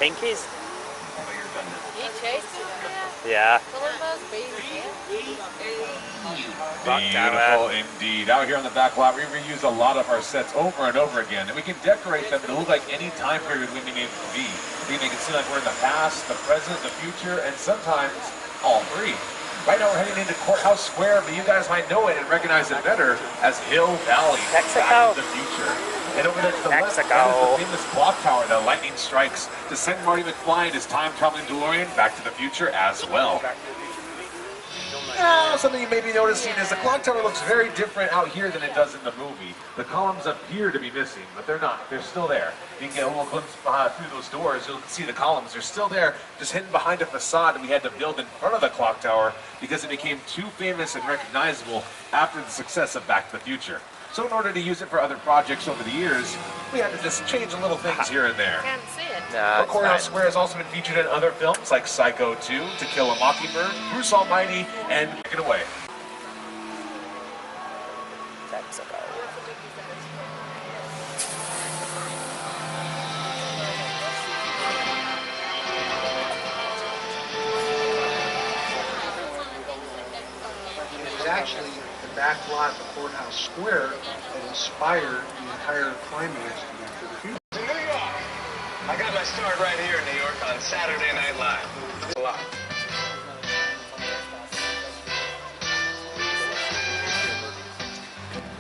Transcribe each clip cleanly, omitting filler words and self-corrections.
pinkies? He chased him? Yeah. Beautiful indeed. Out here on the back lot, we reuse a lot of our sets over and over again, and we can decorate them to look like any time period we may need it to be. We make it seem like we're in the past, the present, the future, and sometimes all three. Right now we're heading into Courthouse Square, but you guys might know it and recognize it better as Hill Valley. Texaco. Back to the future. And over there to the left, Texaco. that is the famous clock tower that lightning strikes to send Marty McFly in his time-traveling DeLorean back to the future as well. Something you may be noticing is the clock tower looks very different out here than it does in the movie. The columns appear to be missing, but they're not. They're still there. You can get a little glimpse through those doors. You'll see the columns. They're still there, just hidden behind a facade that we had to build in front of the clock tower because it became too famous and recognizable after the success of Back to the Future. So in order to use it for other projects over the years, we had to just change a little things here and there. Can't see it. No, Courthouse Square has also been featured in other films like Psycho 2, To Kill a Mockingbird, Bruce Almighty, and Take It Away. Texaco. It was actually the back lot of the Courthouse Square that inspired the entire climax to Back to the Future. In New York, I got my start right here in New York on Saturday Night Live. A lot.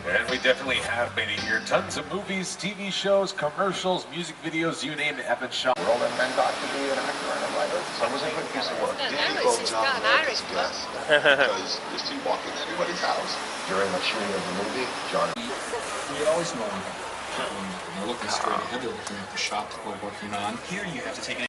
And we definitely have made it here. Tons of movies, TV shows, commercials, music videos, you name it, Evan Shaw. World and men got to be an actor and a writer. So it was a good piece of work. She's got an Irish blood. Because just he walk into anybody's house. During the shooting of the movie, John. You always know when they're looking straight ahead, they're looking at the shot that we're working on. Here you have to take an